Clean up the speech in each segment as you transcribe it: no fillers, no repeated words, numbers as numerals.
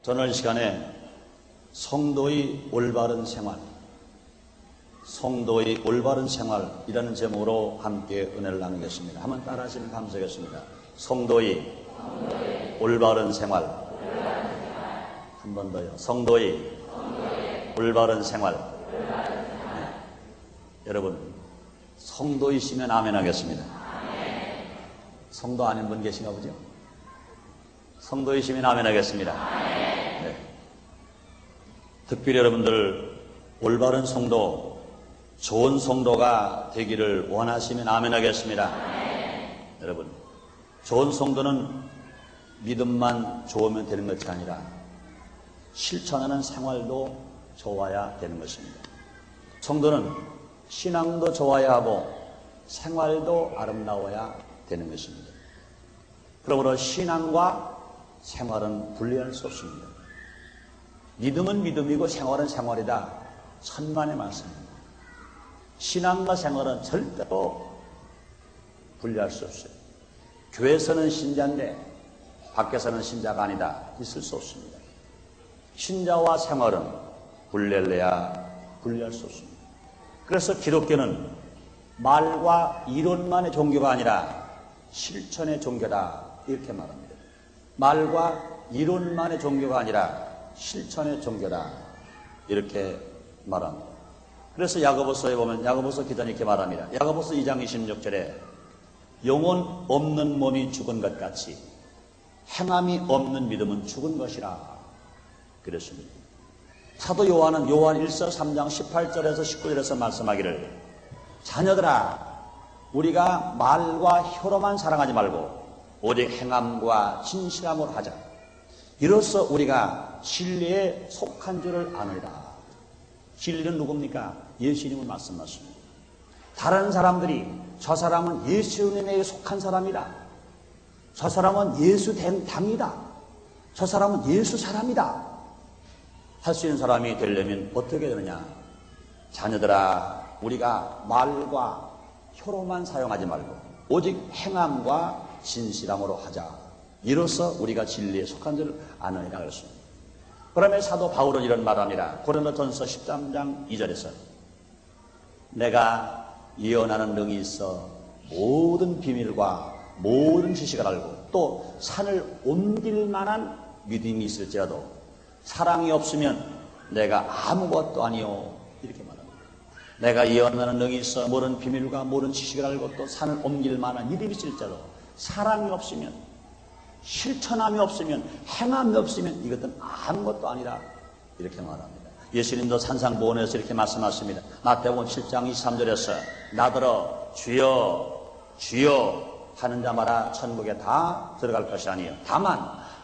오늘 시간에 성도의 올바른 생활, 성도의 올바른 생활이라는 제목으로 함께 은혜를 나누겠습니다. 한번 따라하시면 감사하겠습니다. 성도의 올바른 생활. 한 번 더요. 성도의 올바른 생활. 네. 여러분, 성도이시면 아멘 하겠습니다. 성도 아닌 분 계신가 보죠? 성도이시면 아멘 하겠습니다. 네. 특별히 여러분들 올바른 성도, 좋은 성도가 되기를 원하시면 아멘 하겠습니다. 여러분, 좋은 성도는 믿음만 좋으면 되는 것이 아니라 실천하는 생활도 좋아야 되는 것입니다. 성도는 신앙도 좋아야 하고 생활도 아름다워야 되는 것입니다. 그러므로 신앙과 생활은 분리할 수 없습니다. 믿음은 믿음이고 생활은 생활이다. 천만의 말씀입니다. 신앙과 생활은 절대로 분리할 수 없어요. 교회에서는 신자인데 밖에서는 신자가 아니다. 있을 수 없습니다. 신자와 생활은 분리해야 분리할 수 없습니다. 그래서 기독교는 말과 이론만의 종교가 아니라 실천의 종교다. 이렇게 말합니다. 말과 이론만의 종교가 아니라 실천의 종교다. 이렇게 말합니다. 그래서 야고보서에 보면 야고보서 기자는 이렇게 말합니다. 야고보서 2장 26절에 영혼 없는 몸이 죽은 것 같이 행함이 없는 믿음은 죽은 것이라 그랬습니다. 사도 요한은 요한 1서 3장 18절에서 19절에서 말씀하기를 자녀들아 우리가 말과 혀로만 사랑하지 말고 오직 행함과 진실함으로 하자. 이로써 우리가 진리에 속한 줄을 아느니라. 진리는 누굽니까? 예수님을 말씀하십니다. 다른 사람들이 저 사람은 예수님에게 속한 사람이다. 저 사람은 예수 된 당이다. 저 사람은 예수 사람이다. 할 수 있는 사람이 되려면 어떻게 되느냐? 자녀들아 우리가 말과 혀로만 사용하지 말고 오직 행함과 진실함으로 하자. 이로써 우리가 진리에 속한 줄 아느니라 그랬습니다. 그러면 사도 바울은 이런 말합니다. 고린도전서 13장 2절에서 내가 예언하는 능이 있어 모든 비밀과 모든 지식을 알고 또 산을 옮길 만한 믿음이 있을지라도 사랑이 없으면 내가 아무것도 아니요. 이렇게 말합니다. 내가 예언하는 능이 있어 모든 비밀과 모든 지식을 알고 또 산을 옮길 만한 믿음이 있을지라도 사랑이 없으면 실천함이 없으면 행함이 없으면 이것은 아무것도 아니라 이렇게 말합니다. 예수님도 산상보훈에서 이렇게 말씀하십니다. 마태복음 7장 23절에서 나더러 주여 주여 하는 자마다 천국에 다 들어갈 것이 아니요 다만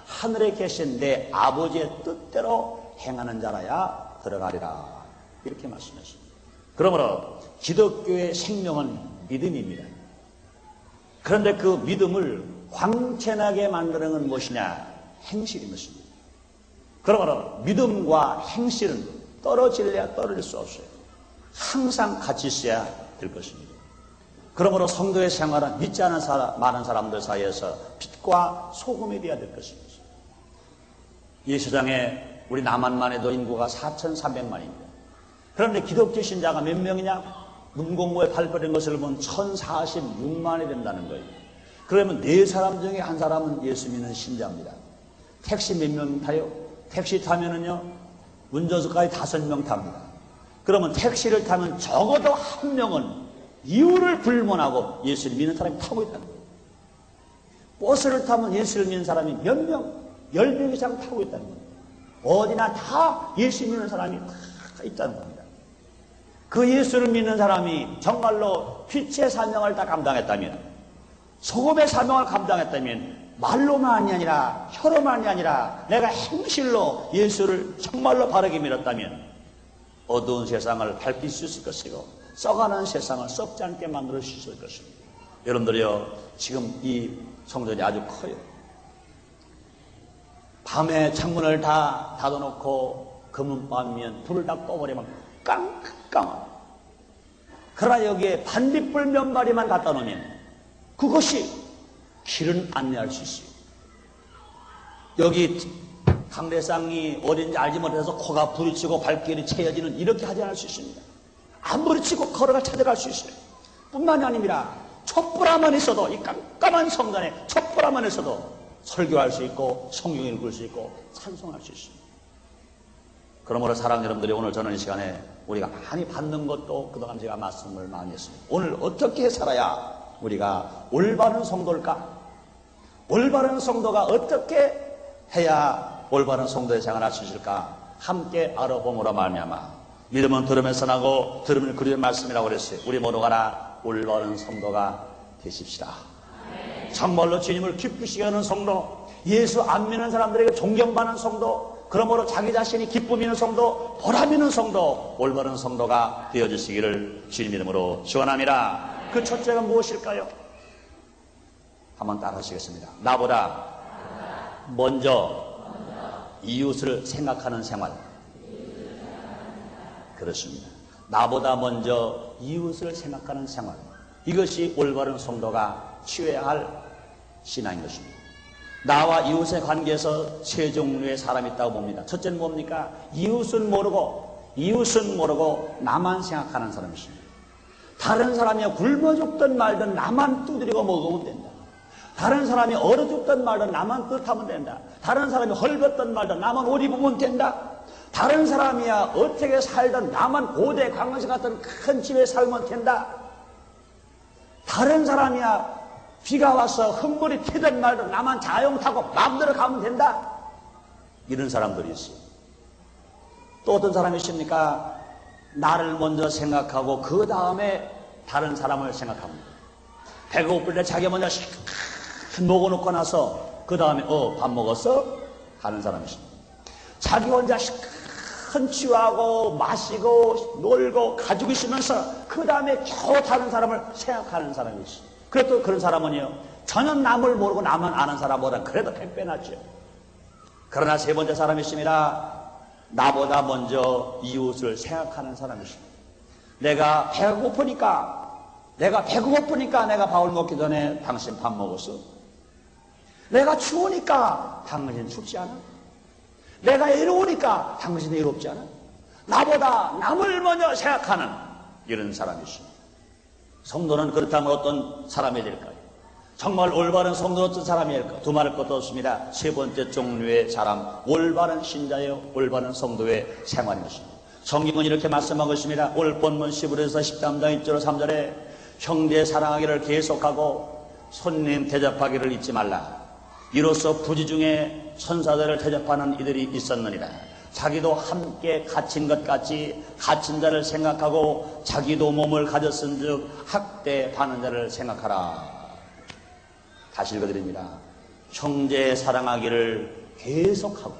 하늘에 계신 내 아버지의 뜻대로 행하는 자라야 들어가리라. 이렇게 말씀하십니다. 그러므로 기독교의 생명은 믿음입니다. 그런데 그 믿음을 광채나게 만드는 건 무엇이냐? 행실인 것입니다. 그러므로 믿음과 행실은 떨어질래야 떨어질 수 없어요. 항상 같이 있어야 될 것입니다. 그러므로 성도의 생활은 믿지 않은 많은 사람들 사이에서 빛과 소금이 되어야 될 것입니다. 이 세상에 우리 남한만 해도 인구가 4,300만입니다. 그런데 기독교 신자가 몇 명이냐? 문공부에 발표된 것을 보면 1,046만이 된다는 거예요. 그러면 4사람 중에 한 사람은 예수 믿는 신자입니다. 택시 몇 명 타요? 택시 타면은요, 운전석까지 5명 탑니다. 그러면 택시를 타면 적어도 한 명은 이유를 불문하고 예수를 믿는 사람이 타고 있다는 거예요. 버스를 타면 예수를 믿는 사람이 몇 명, 10명 이상 타고 있다는 거예요. 어디나 다 예수 믿는 사람이 다 있다는 겁니다. 그 예수를 믿는 사람이 정말로 빛의 사명을 다 감당했다면, 소금의 사명을 감당했다면, 말로만이 아니라 혀로만이 아니라 내가 행실로 예수를 정말로 바르게 믿었다면 어두운 세상을 밝힐 수 있을 것이고 썩어가는 세상을 썩지 않게 만들 수 있을 것입니다. 여러분들이요, 지금 이 성전이 아주 커요. 밤에 창문을 다 닫아놓고 금은밤이면 불을 다 꺼버리면 깡깡. 그러나 여기에 반딧불 몇 마리만 갖다 놓으면 그것이 길은 안내할 수 있어요. 여기 강대상이 어딘지 알지 못해서 코가 부딪히고 발길이 채여지는 이렇게 하지 않을 수 있습니다. 안 부딪히고 걸어가 찾아갈 수 있어요. 뿐만이 아닙니다. 촛불화만 있어도, 이 깜깜한 성전에 촛불화만 있어도 설교할 수 있고 성경 읽을 수 있고 찬송할 수 있습니다. 그러므로 사랑하는 여러분들이, 오늘 저는 이 시간에 우리가 많이 받는 것도 그동안 제가 말씀을 많이 했습니다. 오늘 어떻게 살아야 우리가 올바른 성도일까? 올바른 성도가 어떻게 해야 올바른 성도의 생활을 할 수 있을까? 함께 알아봄으로 말미암아 믿음은 들으면서 나고 들으면 그리는 말씀이라고 그랬어요. 우리 모두가 다 올바른 성도가 되십시다. 정말로 주님을 기쁘시게 하는 성도, 예수 안 믿는 사람들에게 존경받는 성도, 그러므로 자기 자신이 기쁨 있는 성도, 보람 있는 성도, 올바른 성도가 되어주시기를 주님 이름으로 축원합니다. 그 첫째가 무엇일까요? 한번 따라 하시겠습니다. 나보다 먼저 이웃을 생각하는 생활. 그렇습니다. 나보다 먼저 이웃을 생각하는 생활. 이것이 올바른 성도가 취해야 할 신앙인 것입니다. 나와 이웃의 관계에서 세 종류의 사람이 있다고 봅니다. 첫째는 뭡니까? 이웃은 모르고 나만 생각하는 사람이십니다. 다른 사람이 굶어 죽든 말든 나만 두드리고 먹으면 된다. 다른 사람이 얼어 죽든 말든 나만 뜻하면 된다. 다른 사람이 헐벗든 말든 나만 옷 입으면 된다. 다른 사람이야 어떻게 살든 나만 고대 관광지 같은 큰 집에 살면 된다. 다른 사람이야 비가 와서 흙물이 튀든 말든 나만 자영 타고 마음대로 가면 된다. 이런 사람들이 있어요. 또 어떤 사람이 있습니까? 나를 먼저 생각하고 그 다음에 다른 사람을 생각합니다. 배가 고플 때 자기 먼저 먹어놓고 나서 그 다음에 밥 먹었어? 하는 사람이 있습니다. 자기 혼자 큰 취하고 마시고 놀고 가지고 있으면서 그 다음에 겨우 다른 사람을 생각하는 사람이 있어요. 그래도 그런 사람은요, 전혀 남을 모르고 나만 아는 사람보다 그래도 100배 낫죠. 그러나 세 번째 사람이 있습니다. 나보다 먼저 이웃을 생각하는 사람이 있습니다. 내가 배가 고프니까 내가 밥을 먹기 전에 당신 밥 먹었어? 내가 추우니까 당신 춥지 않아? 내가 외로우니까 당신이 외롭지 않아? 나보다 남을 먼저 생각하는 이런 사람이 있습니다. 성도는 그렇다면 어떤 사람이 될까요? 정말 올바른 성도는 어떤 사람이 될까요? 두말할 것도 없습니다. 세 번째 종류의 사람, 올바른 신자요, 올바른 성도의 생활인 것입니다. 성경은 이렇게 말씀하고 있습니다. 오늘 본문 11에서 13장 1절 3절에 형제 사랑하기를 계속하고 손님 대접하기를 잊지 말라. 이로써 부지 중에 천사들을 대접하는 이들이 있었느니라. 자기도 함께 갇힌 것 같이 갇힌 자를 생각하고 자기도 몸을 가졌은즉 학대받는 자를 생각하라. 다시 읽어드립니다. 형제 사랑하기를 계속하고,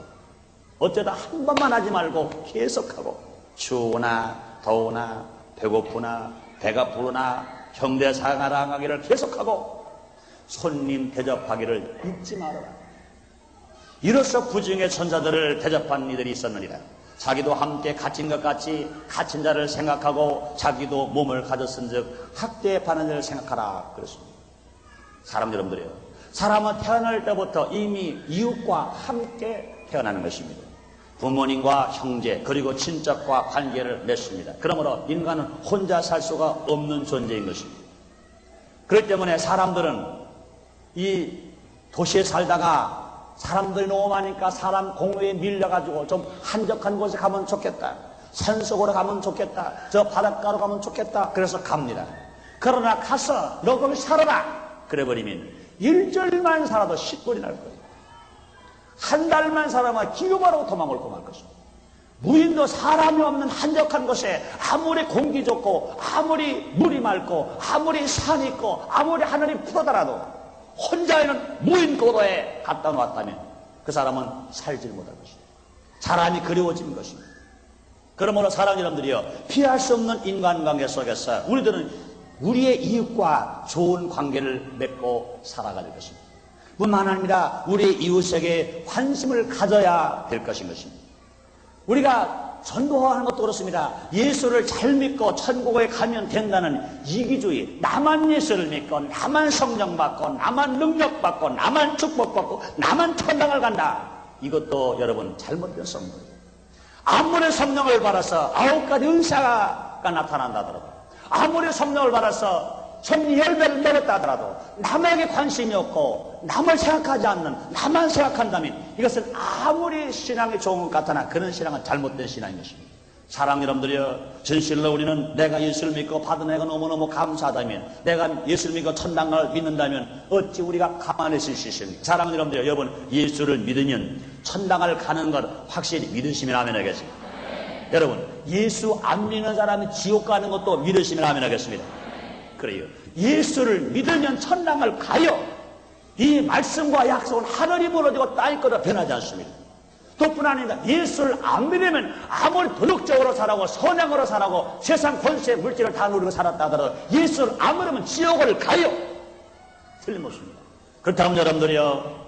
어쩌다 한 번만 하지 말고 계속하고, 추우나 더우나 배고프나 배가 부르나 형제 사랑하기를 계속하고 손님 대접하기를 잊지 말아라. 이로써 부중의 천사들을 대접한 이들이 있었느니라. 자기도 함께 갇힌 것 같이 갇힌 자를 생각하고 자기도 몸을 가졌은즉 학대받는 자를 생각하라. 그렇습니다. 사람 여러분들이요, 사람은 태어날 때부터 이미 이웃과 함께 태어나는 것입니다. 부모님과 형제 그리고 친척과 관계를 맺습니다. 그러므로 인간은 혼자 살 수가 없는 존재인 것입니다. 그렇기 때문에 사람들은 이 도시에 살다가 사람들이 너무 많으니까 사람 공유에 밀려가지고 좀 한적한 곳에 가면 좋겠다, 산속으로 가면 좋겠다, 저 바닷가로 가면 좋겠다, 그래서 갑니다. 그러나 가서 너 거기 살아라 그래버리면 일주일만 살아도 시골이 날 거예요. 한 달만 살아만 기업하러 도망을 말 것입니다. 무인도 사람이 없는 한적한 곳에 아무리 공기 좋고 아무리 물이 맑고 아무리 산이 있고 아무리 하늘이 푸르더라도 혼자 있는 무인 고도에 갖다 놓았다면 그 사람은 살지 못할 것입니다. 사람이 그리워지는 것입니다. 그러므로 사랑 여러분들이요, 피할 수 없는 인간관계 속에서 우리들은 우리의 이웃과 좋은 관계를 맺고 살아가야 될 것입니다. 뿐만 아니라 우리의 이웃에게 관심을 가져야 될 것인 것입니다. 우리가 전도하는 것도 그렇습니다. 예수를 잘 믿고 천국에 가면 된다는 이기주의, 나만 예수를 믿고 나만 성령 받고 나만 능력 받고 나만 축복 받고 나만 천당을 간다, 이것도 여러분 잘못된 성도예요. 아무리 성령을 받아서 9가지 은사가 나타난다 하더라도, 아무리 성령을 받아서 성령 열매를 맺었다 하더라도 남에게 관심이 없고 남을 생각하지 않는, 나만 생각한다면 이것은 아무리 신앙이 좋은 것 같으나 그런 신앙은 잘못된 신앙인 것입니다. 사랑 여러분들이여, 진실로 우리는 내가 예수를 믿고 받은 애가 너무너무 감사하다면, 내가 예수를 믿고 천당을 믿는다면 어찌 우리가 가만히 있을 수 있습니까? 사랑하는 여러분들이여, 여러분 예수를 믿으면 천당을 가는 것 확실히 믿으시면 아멘 하겠습니다. 여러분, 예수 안 믿는 사람이 지옥 가는 것도 믿으시면 아멘 하겠습니다. 그래요. 예수를 믿으면 천당을 가요. 이 말씀과 약속은 하늘이 무너지고 땅이 끓어 변하지 않습니다. 그뿐 아니라 예수를 안 믿으면 아무리 도덕적으로 살아고 선행으로 살아고 세상 권세 물질을 다 누리고 살았다 하더라도 예수를 안 믿으면 지옥을 가요. 틀림없습니다. 그렇다면 여러분들이요,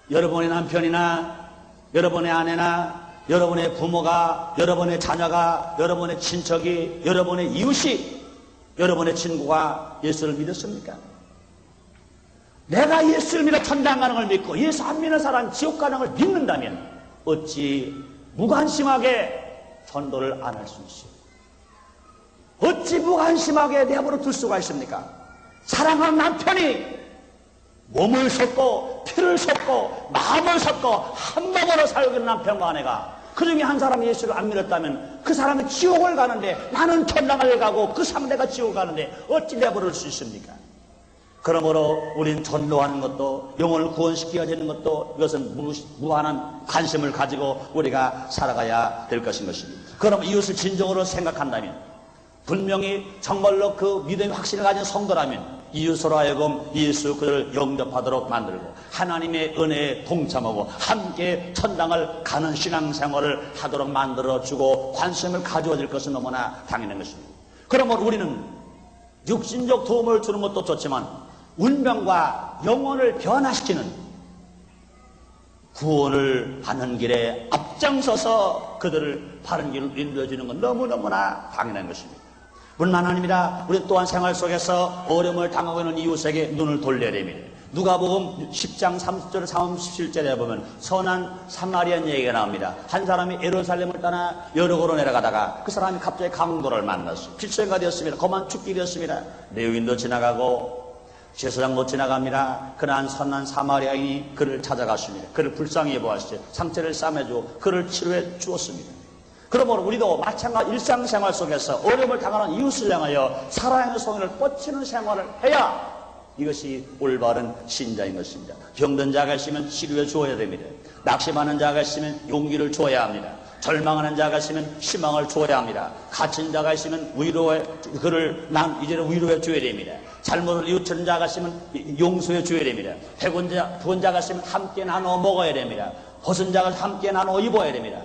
여러분의 남편이나 여러분의 아내나 여러분의 부모가, 여러분의 자녀가, 여러분의 친척이, 여러분의 이웃이, 여러분의 친구가 예수를 믿었습니까? 내가 예수를 믿어 천당 가는 걸 믿고 예수 안 믿는 사람 지옥 가는 걸 믿는다면 어찌 무관심하게 전도를 안 할 수 있어요? 어찌 무관심하게 내버려 둘 수가 있습니까? 사랑하는 남편이 몸을 쏟고 피를 쏟고 마음을 쏟고 한 몸으로 살고 있는 남편과 아내가 그 중에 한 사람이 예수를 안 믿었다면 그 사람은 지옥을 가는데 나는 천당을 가고 그 상대가 지옥을 가는데 어찌 내버릴 수 있습니까? 그러므로 우리는 전도하는 것도, 영혼을 구원시켜야 되는 것도 이것은 무한한 관심을 가지고 우리가 살아가야 될 것인 것입니다. 그럼 이웃을 진정으로 생각한다면, 분명히 정말로 그 믿음의 확신을 가진 성도라면 이웃으로 하여금 예수 그를 영접하도록 만들고 하나님의 은혜에 동참하고 함께 천당을 가는 신앙생활을 하도록 만들어주고 관심을 가져야 될 것은 너무나 당연한 것입니다. 그러므로 우리는 육신적 도움을 주는 것도 좋지만 운명과 영혼을 변화시키는 구원을 받는 길에 앞장서서 그들을 바른 길을 인도해주는 건 너무너무나 당연한 것입니다. 뿐만 아니라 우리 또한 생활 속에서 어려움을 당하고 있는 이웃에게 눈을 돌려야 됩니다. 누가복음 10장 30절 37절에 보면 선한 사마리안 얘기가 나옵니다. 한 사람이 예루살렘을 떠나 여리고로 내려가다가 그 사람이 갑자기 강도를 만났어요. 필수가 되었습니다. 거만 죽게 되었습니다. 레위인도 지나가고 제사장도 지나갑니다. 그러한 선한 사마리아인이 그를 찾아갔습니다. 그를 불쌍히 여보았어요. 상처를 싸매주고 그를 치료해 주었습니다. 그러므로 우리도 마찬가지 일상생활 속에서 어려움을 당하는 이웃을 향하여 사랑의 손을 뻗치는 생활을 해야 이것이 올바른 신자인 것입니다. 병든 자가 있으면 치료해 주어야 됩니다. 낙심하는 자가 있으면 용기를 줘야 합니다. 절망하는 자가 있으면 희망을 줘야 합니다. 갇힌 자가 있으면 그를 이제는 위로해 줘야 됩니다. 잘못을 이웃하는 자가 있으면 용서해 줘야 됩니다. 배고픈 자가 있으면 함께 나눠 먹어야 됩니다. 벗은 자가 함께 나눠 입어야 됩니다.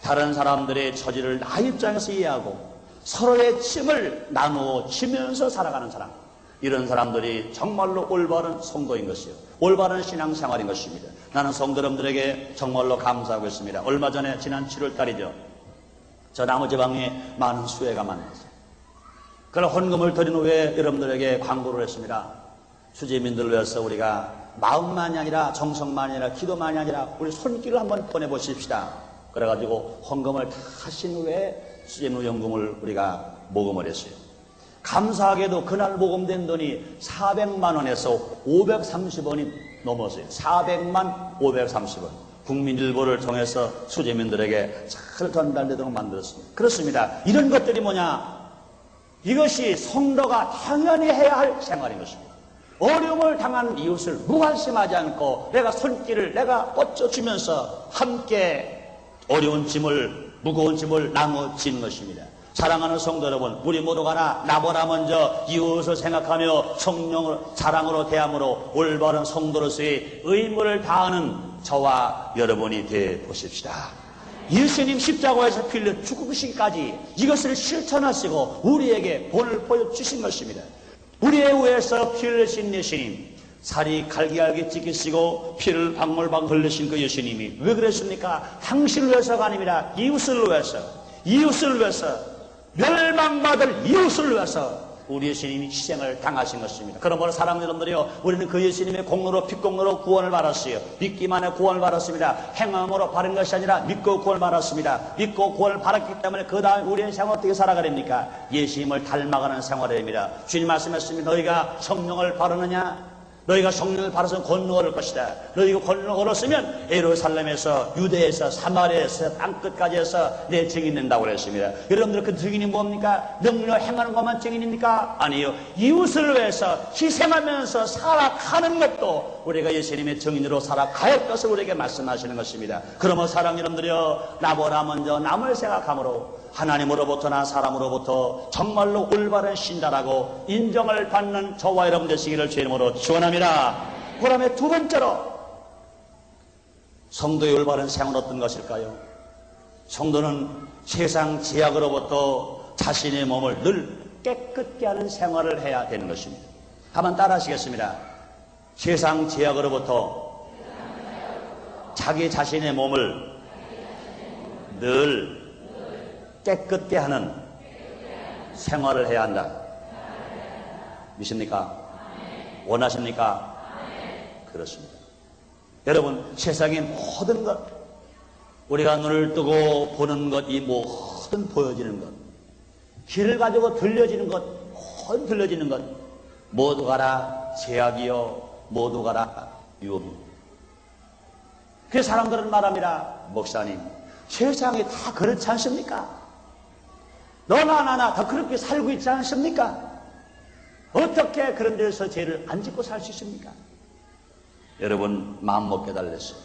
다른 사람들의 처지를 나 입장에서 이해하고 서로의 짐을 나누어 지면서 살아가는 사람, 이런 사람들이 정말로 올바른 성도인 것이요, 올바른 신앙생활인 것입니다. 나는 성도 여러분들에게 정말로 감사하고 있습니다. 얼마 전에 지난 7월 달이죠. 저 남부지방에 많은 수혜가 만났어요. 그런 헌금을 드린 후에 여러분들에게 광고를 했습니다. 수재민들을 위해서 우리가 마음만이 아니라 정성만이 아니라 기도만이 아니라 우리 손길을 한번 보내보십시다. 그래가지고 헌금을 다 하신 후에 수재민연금을 우리가 모금을 했어요. 감사하게도 그날 모금된 돈이 400만 원에서 530원이 넘었어요. 400만 530원. 국민일보를 통해서 수재민들에게 잘 전달되도록 만들었습니다. 그렇습니다. 이런 것들이 뭐냐? 이것이 성도가 당연히 해야 할 생활인 것입니다. 어려움을 당한 이웃을 무관심하지 않고 내가 손길을 내가 뻗쳐주면서 함께 어려운 짐을, 무거운 짐을 나눠지는 것입니다. 사랑하는 성도 여러분, 우리 모두가 나보다 먼저 이웃을 생각하며 성령을 사랑으로 대함으로 올바른 성도로서의 의무를 다하는 저와 여러분이 되어 보십시다. 예수님 십자가에서 피 흘려 죽으시기까지 이것을 실천하시고 우리에게 본을 보여주신 것입니다. 우리의 위해서 피 흘리신 예수님, 살이 갈기갈기 찢기시고 피를 방울방울 흘리신 그 예수님이 왜 그랬습니까? 당신을 위해서가 아닙니다. 이웃을 위해서, 멸망받을 이웃을 위해서 우리 예수님이 희생을 당하신 것입니다. 그러므로 사랑하는 여러분들이요, 우리는 그 예수님의 공로로 핏공로로 구원을 받았어요. 믿기만 해 구원을 받았습니다. 행함으로 받은 것이 아니라 믿고 구원을 받았습니다. 믿고 구원을 받았기 때문에 그 다음 우리의 생활 어떻게 살아가렵니까? 예수님을 닮아가는 생활을 합니다. 주님 말씀하셨습니다. 너희가 성령을 바르느냐? 너희가 성령을 받아서 권능 얻을 것이다. 너희가 권능 얻었으면 예루살렘에서 유대에서 사마리아에서 땅끝까지 해서 내 증인 된다고 그랬습니다. 여러분들 그 증인이 뭡니까? 능력 행하는 것만 증인입니까? 아니요. 이웃을 위해서 희생하면서 살아가는 것도 우리가 예수님의 증인으로 살아갈 것을 우리에게 말씀하시는 것입니다. 그러면 사랑 여러분들이여, 나보다 먼저 남을 생각함으로 하나님으로부터나 사람으로부터 정말로 올바른 신자라고 인정을 받는 저와 여러분 되시기를 주의 이름으로 축원합니다. 그 다음에 두 번째로, 성도의 올바른 생활은 어떤 것일까요? 성도는 세상 제약으로부터 자신의 몸을 늘 깨끗게 하는 생활을 해야 되는 것입니다. 한번 따라 하시겠습니다. 세상 제약으로부터 자기 자신의 몸을 늘 깨끗게 하는 생활을 해야 한다. 믿습니까? 원하십니까? 그렇습니다. 여러분, 세상의 모든 것, 우리가 눈을 뜨고 보는 것, 이 모든 보여지는 것, 귀를 가지고 들려지는 것, 모든 들려지는 것, 모두가 제약이요, 모두가 유혹입니다. 그래서 사람들은 말합니다. 목사님, 세상이 다 그렇지 않습니까? 너나 나나 다 그렇게 살고 있지 않습니까? 어떻게 그런 데서 죄를 안 짓고 살 수 있습니까? 여러분, 마음 먹게 달랬어요.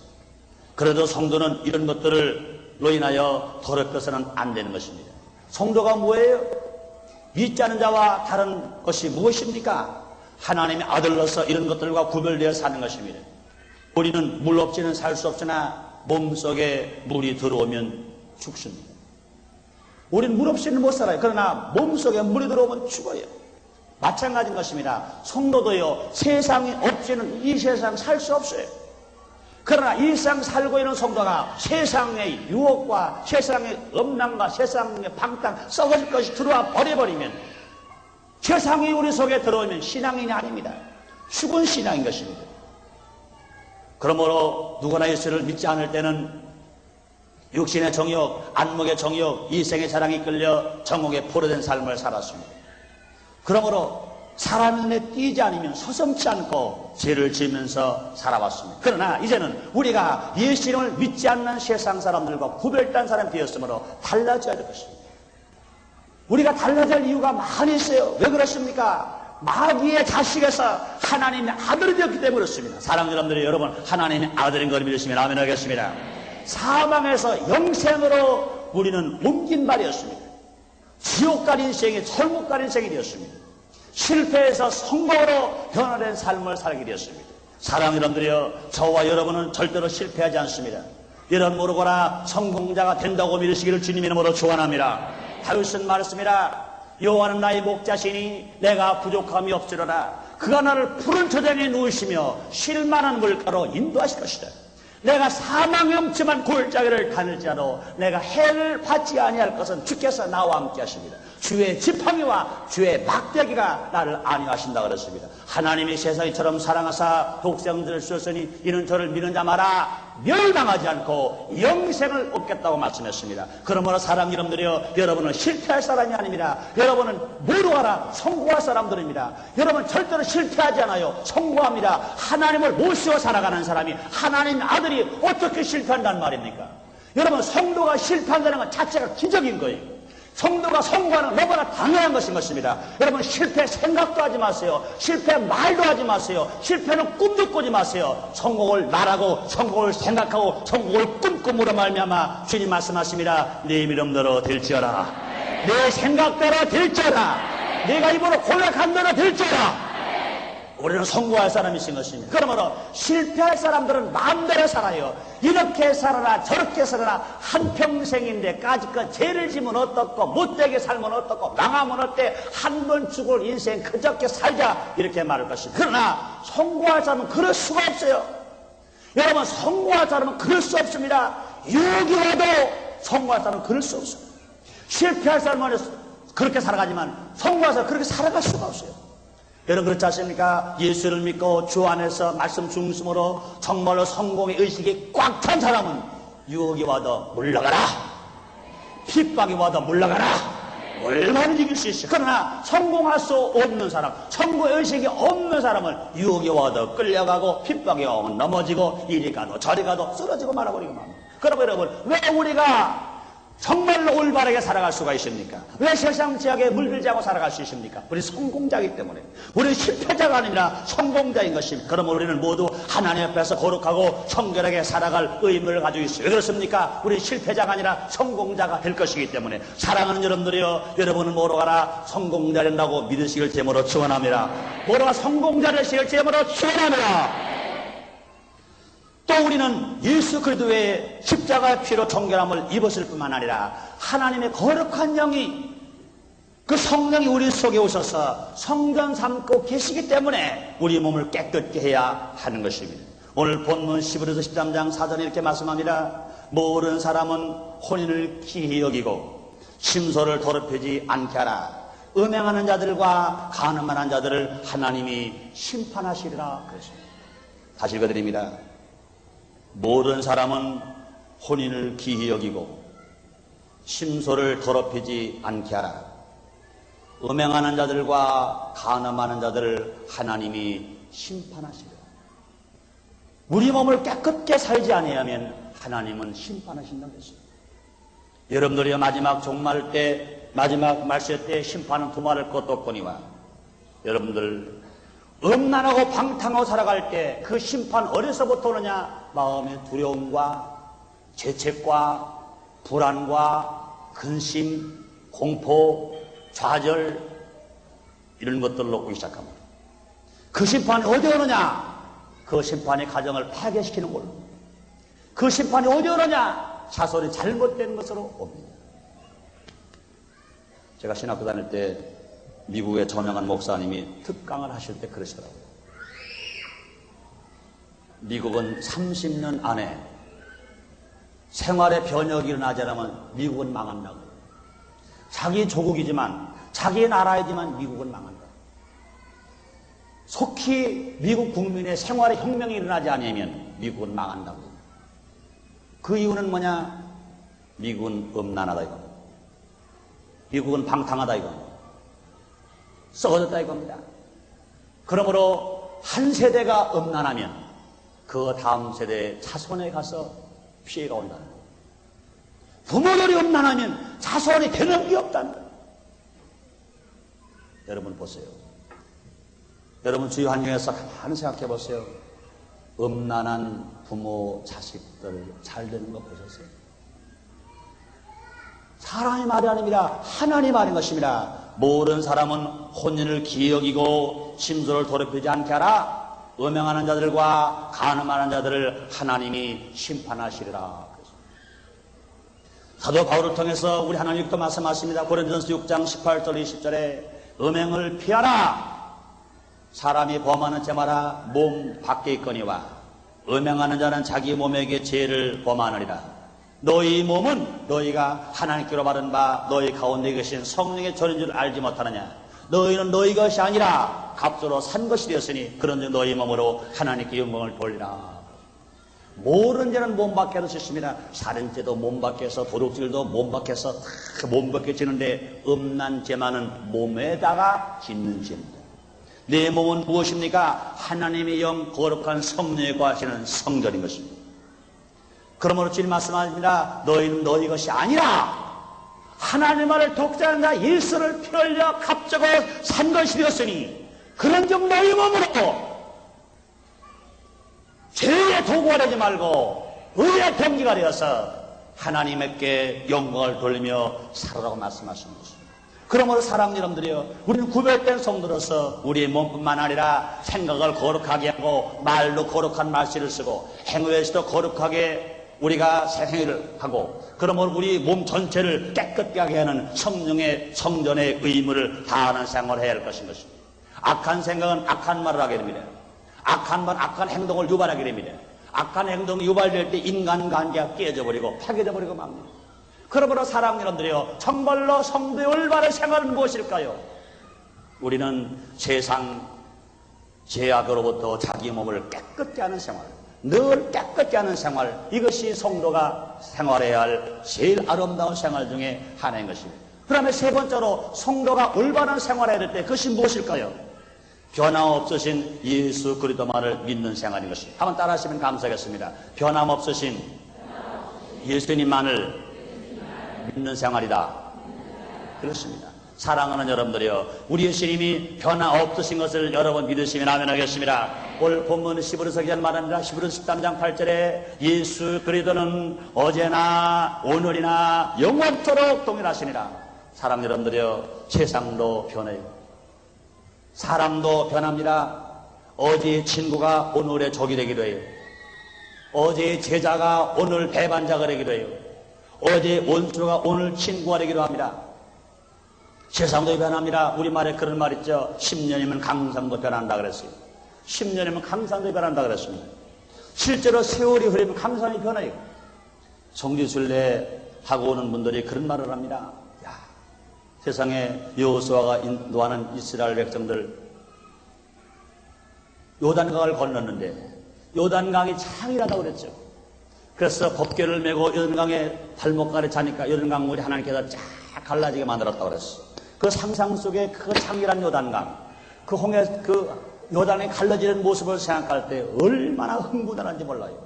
그래도 성도는 이런 것들로 인하여 더럽혀서는 안 되는 것입니다. 성도가 뭐예요? 믿지 않는 자와 다른 것이 무엇입니까? 하나님의 아들로서 이런 것들과 구별되어 사는 것입니다. 우리는 물 없이는 살 수 없으나 몸속에 물이 들어오면 죽습니다. 우리는 물 없이는 못 살아요. 그러나 몸속에 물이 들어오면 죽어요. 마찬가지인 것입니다. 성도도요, 세상이 없이는 이 세상 살 수 없어요. 그러나 이 세상 살고 있는 성도가 세상의 유혹과 세상의 음란과 세상의 방탕 썩어질 것이 들어와 버려버리면, 세상이 우리 속에 들어오면 신앙인이 아닙니다. 죽은 신앙인 것입니다. 그러므로 누구나 예수를 믿지 않을 때는 육신의 정욕, 안목의 정욕, 이생의 자랑이 끌려 정욕에 포로된 삶을 살았습니다. 그러므로 사람의 눈에 띄지 않으면 서슴지 않고 죄를 지으면서 살아왔습니다. 그러나 이제는 우리가 예수님을 믿지 않는 세상 사람들과 구별된 사람이 되었으므로 달라져야 될 것입니다. 우리가 달라질 이유가 많이 있어요. 왜 그렇습니까? 마귀의 자식에서 하나님의 아들이 되었기 때문에 그렇습니다. 사랑하는 여러분들이, 여러분 하나님의 아들인 걸 믿으시면 아멘 하겠습니다. 사망에서 영생으로 우리는 옮긴 말이었습니다. 지옥 갈 인생이 천국 갈 인생이 되었습니다. 실패해서 성공으로 변화된 삶을 살게 되었습니다. 사랑하는 여러분들이여, 저와 여러분은 절대로 실패하지 않습니다. 이런 모르거나 성공자가 된다고 믿으시기를 주님 이름으로 축원합니다. 다윗은 말했습니다. 여호와는 나의 목자시니 내가 부족함이 없으리라. 그가 나를 푸른 저장에 누우시며 쉴만한 물가로 인도하실 것이다. 내가 사망의 음침한 골짜기를 다닐지라도 내가 해를 받지 아니할 것은 주께서 나와 함께 하십니다. 주의 지팡이와 주의 막대기가 나를 안위하신다 그랬습니다. 하나님이 세상이처럼 사랑하사 독생자를 주셨으니 이는 저를 믿는 자 마라 멸망하지 않고 영생을 얻겠다고 말씀했습니다. 그러므로 사랑 여러분들이여, 여러분은 실패할 사람이 아닙니다. 여러분은 모두가라 성공할 사람들입니다. 여러분 절대로 실패하지 않아요. 성공합니다. 하나님을 모시고 살아가는 사람이 하나님 아들이 어떻게 실패한다는 말입니까? 여러분, 성도가 실패한다는 것 자체가 기적인 거예요. 성도가 성공하는 너무나 당연한 것인 것입니다. 여러분, 실패 생각도 하지 마세요. 실패 말도 하지 마세요. 실패는 꿈도 꾸지 마세요. 성공을 말하고 성공을 생각하고 성공을 꿈꿈으로 말미암아 주님 말씀하십니다. 네 믿음대로 될지어라. 내 생각대로 될지어라. 내가 입으로 고백한 대로 될지어라. 우리는 성공할 사람이신 것입니다. 그러므로 실패할 사람들은 마음대로 살아요. 이렇게 살아라 저렇게 살아라 한평생인데 까짓것 죄를 지면 어떻고 못되게 살면 어떻고 망하면 어때, 한 번 죽을 인생 그저께 살자 이렇게 말할 것입니다. 그러나 성공할 사람은 그럴 수가 없어요. 여러분, 성공할 사람은 그럴 수 없습니다. 유혹이 와도 성공할 사람은 그럴 수 없어요. 실패할 사람은 그렇게 살아가지만 성공해서 그렇게 살아갈 수가 없어요. 여러분 그렇지 않습니까? 예수를 믿고 주 안에서 말씀 중심으로 정말로 성공의 의식이 꽉 찬 사람은 유혹이 와도 물러가라, 핍박이 와도 물러가라, 얼마나 이길 수 있어요. 그러나 성공할 수 없는 사람, 성공의 의식이 없는 사람은 유혹이 와도 끌려가고 핍박이 오면 넘어지고 이리 가도 저리 가도 쓰러지고 말아버리고 맙니다. 그러면 여러분, 왜 우리가 정말로 올바르게 살아갈 수가 있습니까? 왜 세상 지하에 물들지 않고 살아갈 수 있습니까? 우리 성공자이기 때문에. 우리 실패자가 아니라 성공자인 것입니다. 그러면 우리는 모두 하나님 앞에서 거룩하고 청결하게 살아갈 의무를 가지고 있어요. 왜 그렇습니까? 우리 실패자가 아니라 성공자가 될 것이기 때문에. 사랑하는 여러분들이요, 여러분은 뭐로 가라? 성공자 된다고 믿으시길 제모로 축원합니다. 뭐로 가 성공자 되시길 제모로 축원합니다. 또 우리는 예수 그리스도의 십자가의 피로 정결함을 입었을 뿐만 아니라 하나님의 거룩한 영이, 그 성령이 우리 속에 오셔서 성전 삼고 계시기 때문에 우리 몸을 깨끗게 해야 하는 것입니다. 오늘 본문 11에서 13장 4절에 이렇게 말씀합니다. 모르는 사람은 혼인을 기히 여기고 심소를 더럽히지 않게 하라. 음행하는 자들과 간음하는 자들을 하나님이 심판하시리라 그랬습니다. 다시 읽어드립니다. 모든 사람은 혼인을 기히 여기고 심소를 더럽히지 않게 하라. 음행하는 자들과 간음하는 자들을 하나님이 심판하시리라. 우리 몸을 깨끗게 살지 아니하면 하나님은 심판하신다고 했습니다. 여러분들이 마지막 종말 때, 마지막 말세 때 심판은 두말할 것도 없거니와 여러분들 음란하고 방탕하고 살아갈 때 그 심판 어디서부터 오느냐? 마음의 두려움과 죄책과 불안과 근심, 공포, 좌절 이런 것들로 오기 시작합니다. 그 심판이 어디 오느냐? 그 심판이 가정을 파괴시키는 걸로. 그 심판이 어디 오느냐? 자손이 잘못된 것으로 옵니다. 제가 신학교 다닐 때 미국의 저명한 목사님이 특강을 하실 때 그러시더라고요. 미국은 30년 안에 생활의 변혁이 일어나지 않으면 미국은 망한다고. 자기 조국이지만, 자기 나라이지만 미국은 망한다. 속히 미국 국민의 생활의 혁명이 일어나지 않으면 미국은 망한다고. 그 이유는 뭐냐? 미국은 음란하다 이겁니다. 미국은 방탕하다 이겁니다. 썩어졌다 이겁니다. 그러므로 한 세대가 음란하면 그 다음 세대의 자손에 가서 피해가 온다는 거예요. 부모들이 음란하면 자손이 되는 게 없다는 거예요. 여러분 보세요. 여러분 주위 환경에서 가만히 생각해 보세요. 음란한 부모, 자식들 잘 되는 거 보셨어요? 사람의 말이 아닙니다. 하나님의 말인 것입니다. 모든 사람은 혼인을 기히 여기고 심소를 더럽히지 않게 하라. 음행하는 자들과 간음하는 자들을 하나님이 심판하시리라. 사도 바울을 통해서 우리 하나님께서 말씀하십니다. 고린도전서 6장 18절 20절에 음행을 피하라. 사람이 범하는 죄마다 몸 밖에 있거니와 음행하는 자는 자기 몸에게 죄를 범하느니라. 너희 몸은 너희가 하나님께로 받은 바 너희 가운데 계신 성령의 전인 줄 알지 못하느냐. 너희는 너희 것이 아니라 값으로 산 것이 되었으니 그런즉 너희 몸으로 하나님께 영광을 돌리라. 모든 죄는 몸 밖에서 짓습니다. 살인죄도 몸 밖에서, 도둑질도 몸 밖에서 다 몸 밖에 짓는데 음란 죄만은 몸에다가 짓는 죄입니다. 내 몸은 무엇입니까? 하나님의 영 거룩한 성령에 거하시는 성전인 것입니다. 그러므로 주님 말씀하십니다. 너희는 너희 것이 아니라 하나님을 독자한 자 예수를 피 흘려 값주고 산 것이 되었으니 그런즉 너희 몸으로 죄의 도구가 되지 말고 의의 병기가 되어서 하나님께 영광을 돌리며 살아라고 말씀하시는 것입니다. 그러므로 사랑하는 여러분들이요, 우리는 구별된 성도로서 우리의 몸뿐만 아니라 생각을 거룩하게 하고 말로 거룩한 말씨를 쓰고 행위에서도 거룩하게 우리가 행위를 하고, 그러므로 우리 몸 전체를 깨끗하게 하는 성령의 성전의 의무를 다하는 생활을 해야 할 것인 것입니다. 악한 생각은 악한 말을 하게 됩니다. 악한 말, 악한 행동을 유발하게 됩니다. 악한 행동이 유발될 때 인간관계가 깨져버리고 파괴져버리고 맙니다. 그러므로 사랑하는 여러분들이요, 정말로 성도의 올바른 생활은 무엇일까요? 우리는 세상 죄악으로부터 자기 몸을 깨끗게 하는 생활, 늘 깨끗게 하는 생활, 이것이 성도가 생활해야 할 제일 아름다운 생활 중에 하나인 것입니다. 그 다음에 세 번째로 성도가 올바른 생활을 해야 될 때 그것이 무엇일까요? 변함없으신 예수 그리스도만을 믿는 생활인 것입니다. 한번 따라하시면 감사하겠습니다. 변함없으신 예수님만을 믿는 생활이다. 그렇습니다. 사랑하는 여러분들이요, 우리 예수님이 변화없으신 것을 여러분 믿으시면 아멘 하겠습니다. 오늘 본문 히브리서 기자는 말합니다. 히브리서 13장 8절에 예수 그리스도는 어제나 오늘이나 영원토록 동일하시니라. 사랑하는 여러분들이요, 세상도 변해요. 사람도 변합니다. 어제의 친구가 오늘의 적이 되기도 해요. 어제의 제자가 오늘 배반자가 되기도 해요. 어제의 원수가 오늘 친구가 되기도 합니다. 세상도 변합니다. 우리말에 그런 말 있죠. 10년이면 강산도 변한다 그랬어요. 10년이면 강산도 변한다 그랬습니다. 실제로 세월이 흐르면 강산이 변해요. 성지순례 하고 오는 분들이 그런 말을 합니다. 야, 세상에 여호수아가 인도하는 이스라엘 백성들 요단강을 건넜는데 요단강이 창이라다고 그랬죠. 그래서 법궤를 메고 요단강에 발목 아래 자니까 요단강 물이 하나님께서 쫙 갈라지게 만들었다고 그랬어. 그 상상 속에 그 창이란 요단강, 그 홍해, 그 요단에 갈라지는 모습을 생각할 때 얼마나 흥분하는지 몰라요.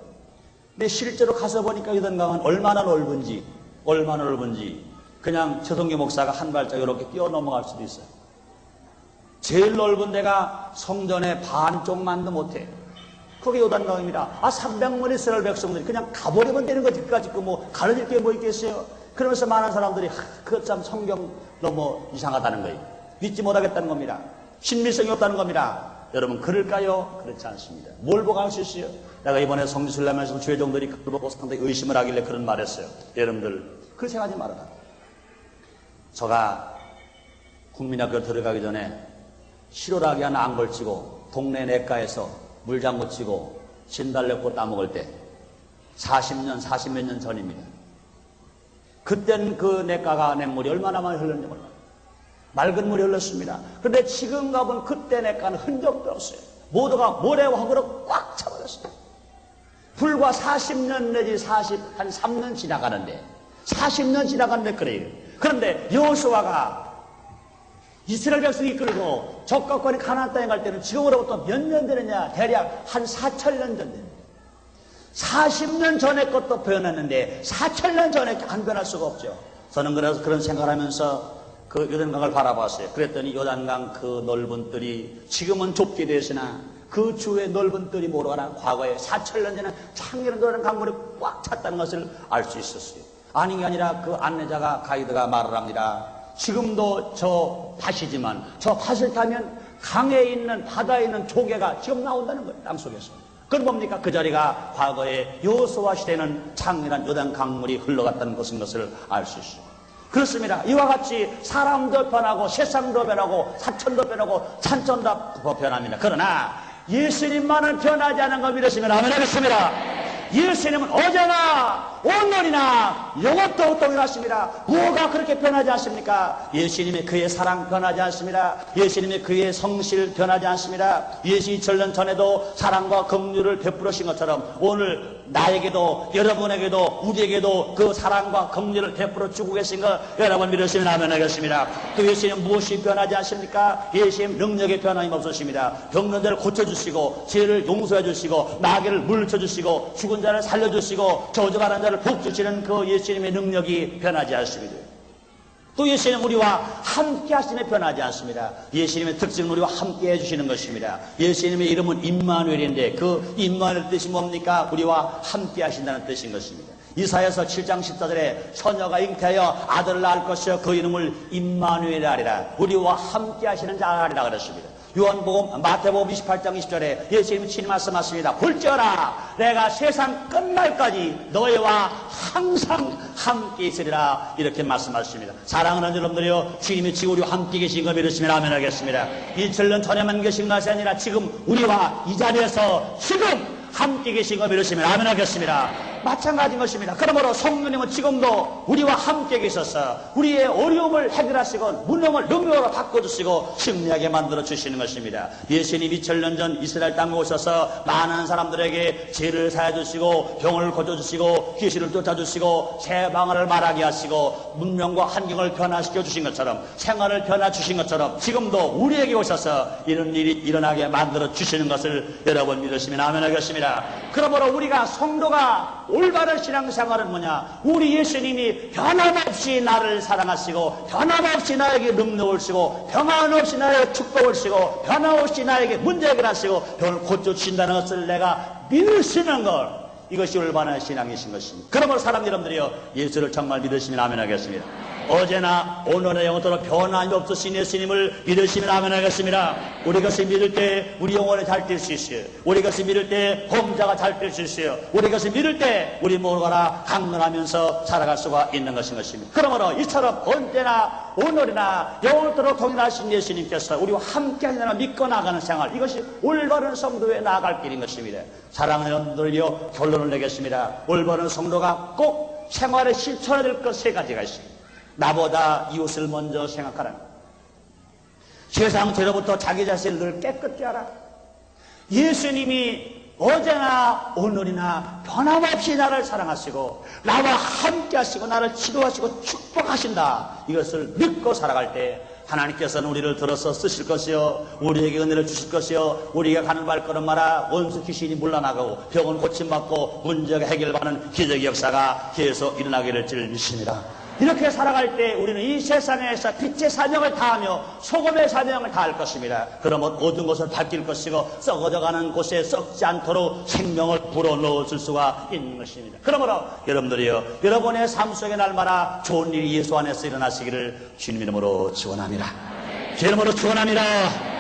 근데 실제로 가서 보니까 요단강은 얼마나 넓은지 그냥 최성규 목사가 한 발짝 이렇게 뛰어 넘어갈 수도 있어요. 제일 넓은 데가 성전의 반쪽만도 못해. 그게 요단강입니다. 300만 이스라엘 백성들이 그냥 가버리면 되는 거지. 그까짓 뭐 가르칠 게 뭐 있겠어요? 그러면서 많은 사람들이 그것 참 성경 너무 이상하다는 거예요. 믿지 못하겠다는 겁니다. 신빙성이 없다는 겁니다. 여러분 그럴까요? 그렇지 않습니다. 뭘 보고 할 수 있어요? 내가 이번에 성지순례하면서 죄종들이 그걸 보고 상당히 의심을 하길래 그런 말 했어요. 여러분들 그렇게 생각하지 말아라. 제가 국민학교 들어가기 전에 실오라기 하나 안 걸치고 동네 내과에서 물장구 치고 진달래꽃 따먹을 때 40몇 년 전입니다. 그땐 그 내과가 냇물이 얼마나 많이 흘렀는지 몰라요. 맑은 물이 흘렀습니다. 그런데 지금 가본 그때 내과는 흔적도 없어요. 모두가 모래화구로 꽉 차버렸어요. 불과 40년 내지 한 3년 지나가는데 40년 지나갔는데 그래요. 그런데 여호수아가 이스라엘 백성이 이끌고 적각권이 가나안 땅에 갈 때는 지금으로부터 몇 년 되느냐? 대략 한 4,000년 전 됩니다. 40년 전에 것도 변했는데 4,000년 전에 안 변할 수가 없죠. 저는 그래서 그런 생각을 하면서 그 요단강을 바라봤어요. 그랬더니 요단강 그 넓은 뜰이 지금은 좁게 되었으나 그 주의 넓은 뜰이 뭐라나 과거에 4,000년 전에 창렬한 노란 강물이 꽉 찼다는 것을 알 수 있었어요. 아닌 게 아니라 그 안내자가 가이드가 말을 합니다. 지금도 저 밭이지만 저 밭을 타면 강에 있는 바다에 있는 조개가 지금 나온다는 거예요. 땅속에서. 그건 뭡니까? 그 자리가 과거에 여호수아 시대는 창이란 요단 강물이 흘러갔다는 것을 알 수 있어요. 그렇습니다. 이와 같이 사람도 변하고 세상도 변하고 사천도 변하고 산천도 변합니다. 그러나 예수님만은 변하지 않은 거 믿으시면 아멘 하겠습니다. 예수님은 어제나 오늘이나 영원토록 동일하십니다. 뭐가 그렇게 변하지 않습니까? 예수님의 그의 사랑 변하지 않습니다. 예수님의 그의 성실 변하지 않습니다. 예수 2000년 전에도 사랑과 긍휼을 베풀으신 것처럼 오늘 나에게도 여러분에게도 우리에게도 그 사랑과 긍휼을 베풀어 주고 계신 것 여러분 믿으시면 아멘 하겠습니다. 그 예수님 무엇이 변하지 않습니까? 예수님 능력의 변함이 없으십니다. 병든 자를 고쳐주시고 죄를 용서해 주시고 마귀를 물리쳐 주시고 죽은 자를 살려주시고 저주받은 자를 복주시는 그 예수님의 능력이 변하지 않습니다. 또 예수님은 우리와 함께 하심에 변하지 않습니다. 예수님의 특징은 우리와 함께 해주시는 것입니다. 예수님의 이름은 임마누엘인데 그 임마누엘 뜻이 뭡니까? 우리와 함께 하신다는 뜻인 것입니다. 이사야서 7장 14절에 처녀가 잉태하여 아들을 낳을 것이여 그 이름을 임마누엘 하리라. 우리와 함께 하시는 자 하리라 그랬습니다. 요한복음 마태복음 28장 20절에 예수님이 친히 말씀하십니다. 볼지어라 내가 세상 끝날까지 너희와 항상 함께 있으리라 이렇게 말씀하십니다. 사랑하는 여러분들이요, 주님이 지금 우리와 함께 계신 거 믿으시면 아멘 하겠습니다. 2000년 전에만 계신 것이 아니라 지금 우리와 이 자리에서 지금 함께 계신 거 믿으시면 아멘 하겠습니다. 마찬가지인 것입니다. 그러므로 성령님은 지금도 우리와 함께 계셔서 우리의 어려움을 해결하시고 문명을 능력으로 바꿔주시고 승리하게 만들어주시는 것입니다. 예수님이 2000년 전 이스라엘 땅에 오셔서 많은 사람들에게 죄를 사해주시고 병을 고쳐주시고 귀신을 쫓아주시고 새 방언을 말하게 하시고 문명과 환경을 변화시켜 주신 것처럼 생활을 변화 주신 것처럼 지금도 우리에게 오셔서 이런 일이 일어나게 만들어 주시는 것을 여러분 믿으시면 아멘 하겠습니다. 그러므로 우리가 성도가 올바른 신앙생활은 뭐냐? 우리 예수님이 변함없이 나를 사랑하시고 변함없이 나에게 능력을 주시고 변함없이 나에게 축복을 주시고 변함없이 나에게 문제 해결하시고 병을 고쳐주신다는 것을 내가 믿으시는 것, 이것이 올바른 신앙이신 것입니다. 그러므로 사람 여러분들이요, 예수를 정말 믿으시면 아멘 하겠습니다. 어제나 오늘의 영원토록 변함이 없으신 예수님을 믿으시면 아멘 하겠습니다. 우리 것을 믿을 때 우리 영혼이 잘 뛸 수 있어요. 우리 것을 믿을 때 범자가 잘 뛸 수 있어요. 우리 것을 믿을 때 우리 모두가 강건하면서 살아갈 수가 있는 것입니다. 그러므로 이처럼 언제나 오늘이나 영원토록 동일하신 예수님께서 우리와 함께 하시는 믿고 나가는 생활, 이것이 올바른 성도에 나아갈 길인 것입니다. 사랑하는 여러분들요, 결론을 내겠습니다. 올바른 성도가 꼭 생활에 실천해야 될 것 세 가지가 있습니다. 나보다 이웃을 먼저 생각하라. 세상 죄로부터 자기 자신을 늘 깨끗게 하라. 예수님이 어제나 오늘이나 변함없이 나를 사랑하시고 나와 함께 하시고 나를 지도하시고 축복하신다. 이것을 믿고 살아갈 때 하나님께서는 우리를 들어서 쓰실 것이요, 우리에게 은혜를 주실 것이요, 우리가 가는 발걸음마다 원수 귀신이 물러나가고 병은 고침받고 문제가 해결받는 기적의 역사가 계속 일어나게 될 줄 믿습니다. 이렇게 살아갈 때 우리는 이 세상에서 빛의 사명을 다하며 소금의 사명을 다할 것입니다. 그러면 어두운 곳을 밝힐 것이고 썩어져가는 곳에 썩지 않도록 생명을 불어넣어 줄 수가 있는 것입니다. 그러므로 여러분들이요, 여러분의 삶 속에 날마다 좋은 일이 예수 안에서 일어나시기를 주님 이름으로 축원합니다. 제 이름으로 축원합니다.